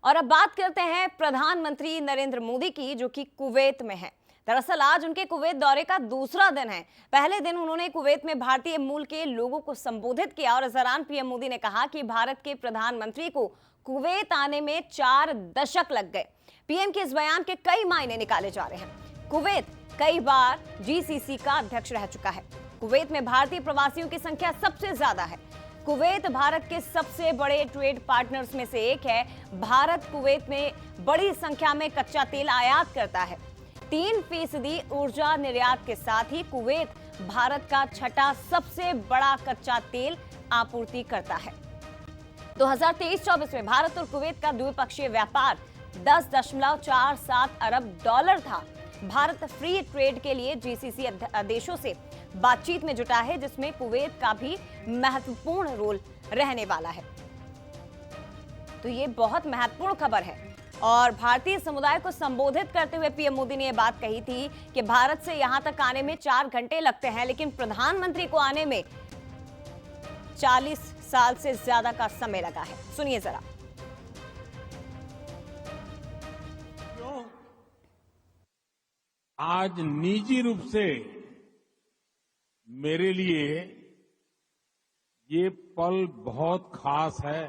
और अब बात करते हैं प्रधानमंत्री नरेंद्र मोदी की, जो कि कुवैत में है। दरअसल आज उनके कुवैत दौरे का दूसरा दिन है। पहले दिन उन्होंने कुवैत में भारतीय मूल के लोगों को संबोधित किया और इस दौरान पीएम मोदी ने कहा कि भारत के प्रधानमंत्री को कुवैत आने में 4 दशक लग गए। पीएम के इस बयान के कई मायने निकाले जा रहे हैं। कुवैत कई बार जीसीसी का अध्यक्ष रह चुका है। कुवैत में भारतीय प्रवासियों की संख्या सबसे ज्यादा है। कुवैत भारत के सबसे बड़े ट्रेड पार्टनर्स में से एक है। भारत कुवैत में बड़ी संख्या में कच्चा तेल आयात करता है। 3% ऊर्जा निर्यात के साथ ही कुवैत भारत का छठा सबसे बड़ा कच्चा तेल आपूर्ति करता है। 2023-24 में भारत और कुवैत का द्विपक्षीय व्यापार 10.47 अरब डॉलर था। भारत फ्री ट्रेड के लिए जीसीसी देशों से बातचीत में जुटा है, जिसमें कुवैत का भी महत्वपूर्ण रोल रहने वाला है। तो ये बहुत महत्वपूर्ण खबर है। और भारतीय समुदाय को संबोधित करते हुए पीएम मोदी ने यह बात कही थी कि भारत से यहां तक आने में 4 घंटे लगते हैं, लेकिन प्रधानमंत्री को आने में 40 साल से ज्यादा का समय लगा है। सुनिए जरा। आज निजी रूप से मेरे लिए ये पल बहुत खास है।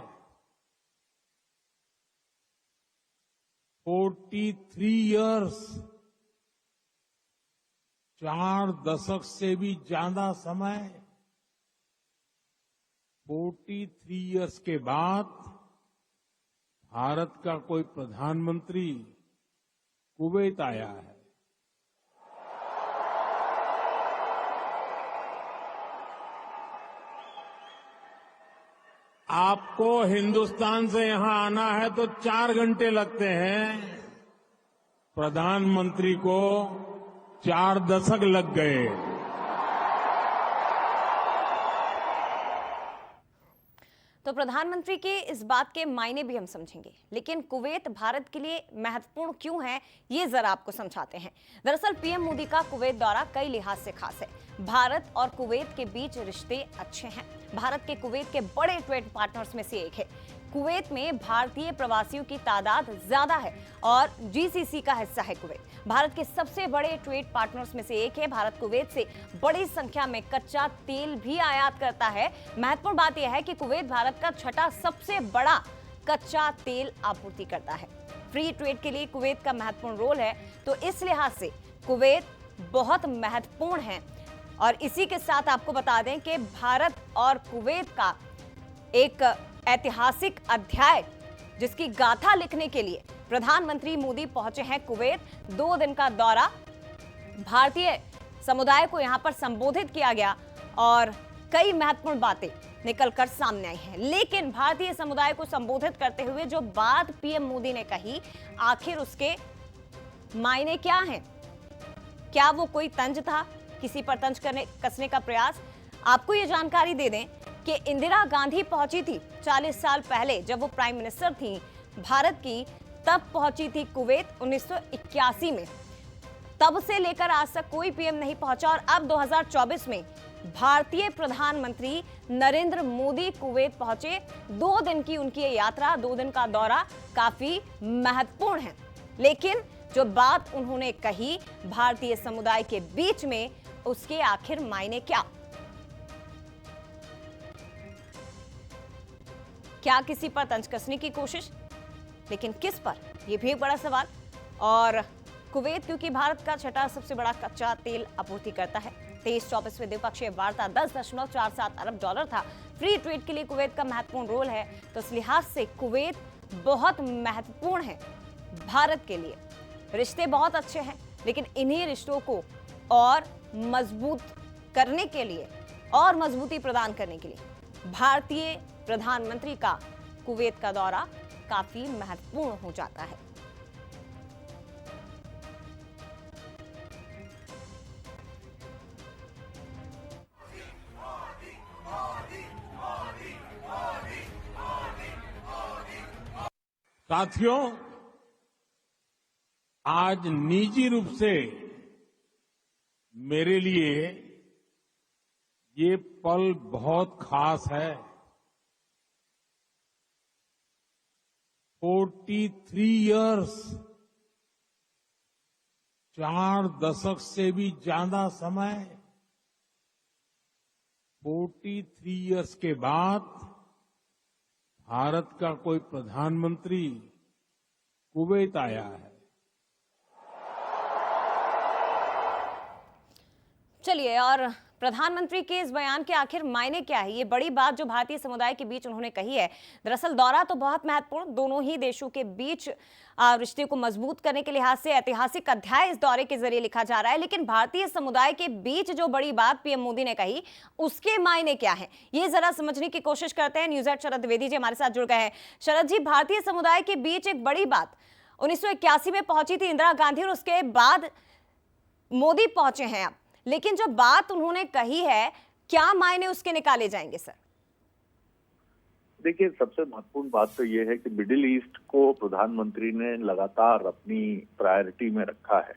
43 इयर्स, 4 दशक से भी ज्यादा समय, 43 इयर्स के बाद भारत का कोई प्रधानमंत्री कुवैत आया है। आपको हिंदुस्तान से यहां आना है तो 4 घंटे लगते हैं, प्रधानमंत्री को 4 दशक लग गए। तो प्रधानमंत्री के इस बात के मायने भी हम समझेंगे, लेकिन कुवैत भारत के लिए महत्वपूर्ण क्यों है, ये जरा आपको समझाते हैं। दरअसल पीएम मोदी का कुवैत दौरा कई लिहाज से खास है। भारत और कुवैत के बीच रिश्ते अच्छे हैं। भारत के कुवैत के बड़े ट्रेड पार्टनर्स में से एक है। कुवैत में भारतीय प्रवासियों की तादाद ज्यादा है और जीसीसी का हिस्सा है कुवैत। भारत के सबसे बड़े ट्रेड पार्टनर्स में से एक है। भारत कुवैत से बड़ी संख्या में कच्चा तेल भी आयात करता है। महत्वपूर्ण बात यह है कि कुवैत भारत का छठा सबसे बड़ा कच्चा तेल आपूर्ति करता है। फ्री ट्रेड के लिए कुवैत का महत्वपूर्ण रोल है, तो इस लिहाज से कुवैत बहुत महत्वपूर्ण है। और इसी के साथ आपको बता दें कि भारत और कुवैत का एक ऐतिहासिक अध्याय, जिसकी गाथा लिखने के लिए प्रधानमंत्री मोदी पहुंचे हैं कुवैत। 2 दिन का दौरा, भारतीय समुदाय को यहां पर संबोधित किया गया और कई महत्वपूर्ण बातें निकलकर सामने आई हैं। लेकिन भारतीय समुदाय को संबोधित करते हुए जो बात पीएम मोदी ने कही, आखिर उसके मायने क्या हैं? क्या वो कोई तंज था, किसी पर तंज कसने का प्रयास? आपको ये जानकारी दे दें कि इंदिरा गांधी पहुंची थी 40 साल पहले, जब वो प्राइम मिनिस्टर थी भारत की, तब पहुंची थी कुवैत 1981 में। तब से लेकर आज तक कोई पीएम नहीं पहुंचा और अब 2024 में भारतीय प्रधानमंत्री नरेंद्र मोदी कुवैत पहुंचे। 2 दिन की उनकी ये यात्रा, 2 दिन का दौरा काफी महत्वपूर्ण है। लेकिन जो बात उन्होंने कही भारतीय समुदाय के बीच में, उसके आखिर मायने क्या? क्या किसी पर तंज कसने की कोशिश? लेकिन किस पर, यह भी एक बड़ा सवाल। और कुवैत क्योंकि भारत का छठा सबसे बड़ा कच्चा तेल आपूर्ति करता है। 23-24वें द्विपक्षीय वार्ता 10.47 अरब डॉलर था। फ्री ट्रेड के लिए कुवैत का महत्वपूर्ण रोल है, तो इस लिहाज से कुवैत बहुत महत्वपूर्ण है भारत के लिए। रिश्ते बहुत अच्छे हैं, लेकिन इन्हीं रिश्तों को और मजबूत करने के लिए और मजबूती प्रदान करने के लिए भारतीय प्रधानमंत्री का कुवैत का दौरा काफी महत्वपूर्ण हो जाता है। साथियों, आज निजी रूप से मेरे लिए ये पल बहुत खास है। 43 इयर्स, 4 दशक से भी ज्यादा समय, 43 इयर्स के बाद भारत का कोई प्रधानमंत्री कुवैत आया है। चलिए, और प्रधानमंत्री के इस बयान के आखिर मायने क्या है? ये बड़ी बात जो भारतीय समुदाय के बीच उन्होंने कही है। दरअसल दौरा तो बहुत महत्वपूर्ण, दोनों ही देशों के बीच रिश्ते को मजबूत करने के लिहाज से ऐतिहासिक अध्याय इस दौरे के जरिए लिखा जा रहा है। लेकिन भारतीय समुदाय के बीच जो बड़ी बात पीएम मोदी ने कही, उसके मायने क्या है, ये जरा समझने की कोशिश करते हैं। न्यूज़ एट शरद द्विवेदी जी हमारे साथ जुड़ गए हैं। शरद जी, भारतीय समुदाय के बीच एक बड़ी बात 1981 में पहुंची थी इंदिरा गांधी, और उसके बाद मोदी पहुंचे हैं अब। लेकिन जो बात उन्होंने कही है, क्या मायने उसके निकाले जाएंगे सर? देखिए, सबसे महत्वपूर्ण बात तो ये है कि मिडिल ईस्ट को प्रधानमंत्री ने लगातार अपनी प्रायोरिटी में रखा है,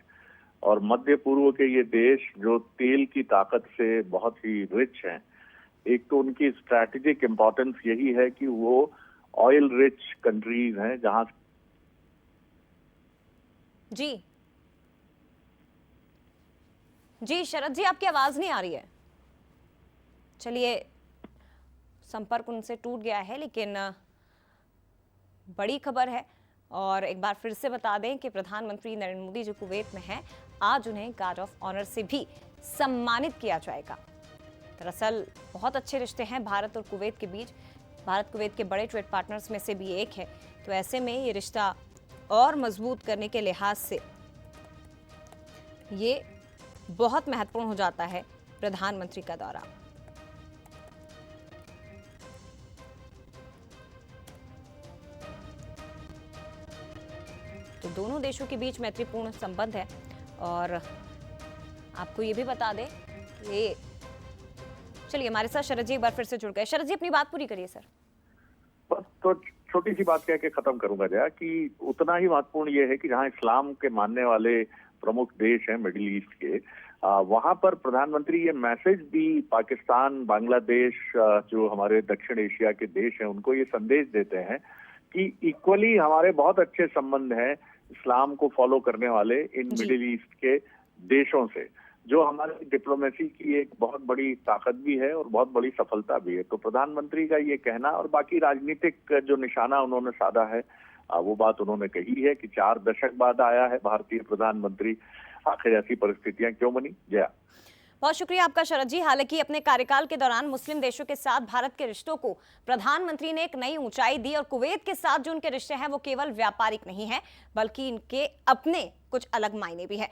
और मध्य पूर्व के ये देश जो तेल की ताकत से बहुत ही रिच हैं, एक तो उनकी स्ट्रैटेजिक इम्पोर्टेंस यही है कि वो ऑयल रिच कंट्रीज हैं जहां जी शरद जी, आपकी आवाज नहीं आ रही है। चलिए, संपर्क उनसे टूट गया है, लेकिन बड़ी खबर है। और एक बार फिर से बता दें कि प्रधानमंत्री नरेंद्र मोदी जो कुवैत में हैं, आज उन्हें गार्ड ऑफ ऑनर से भी सम्मानित किया जाएगा। दरअसल बहुत अच्छे रिश्ते हैं भारत और कुवैत के बीच। भारत कुवैत के बड़े ट्रेड पार्टनर्स में से भी एक है, तो ऐसे में ये रिश्ता और मजबूत करने के लिहाज से ये बहुत महत्वपूर्ण हो जाता है प्रधानमंत्री का दौरा। तो दोनों देशों के बीच मैत्रीपूर्ण संबंध है। और आपको ये भी बता दें कि चलिए, हमारे साथ शरद जी एक बार फिर से जुड़ गए। शरद जी, अपनी बात पूरी करिए सर। बस तो छोटी सी बात कह के खत्म करूंगा जया कि उतना ही महत्वपूर्ण ये है कि जहां इस्लाम के मानने वाले प्रमुख देश हैं मिडिल ईस्ट के, वहां पर प्रधानमंत्री ये मैसेज भी पाकिस्तान, बांग्लादेश, जो हमारे दक्षिण एशिया के देश हैं, उनको ये संदेश देते हैं कि इक्वली हमारे बहुत अच्छे संबंध हैं इस्लाम को फॉलो करने वाले इन मिडिल ईस्ट के देशों से, जो हमारी डिप्लोमेसी की एक बहुत बड़ी ताकत भी है और बहुत बड़ी सफलता भी है। तो प्रधानमंत्री का ये कहना और बाकी राजनीतिक जो निशाना उन्होंने साधा है, वो बात उन्होंने कही है कि 4 दशक बाद आया है भारतीय प्रधानमंत्री। आखिर ऐसी परिस्थितियां क्यों बनी? जया, बहुत शुक्रिया आपका शरद जी। हालांकि अपने कार्यकाल के दौरान मुस्लिम देशों के साथ भारत के रिश्तों को प्रधानमंत्री ने एक नई ऊंचाई दी, और कुवैत के साथ जो उनके रिश्ते हैं वो केवल व्यापारिक नहीं है, बल्कि इनके अपने कुछ अलग मायने भी हैं।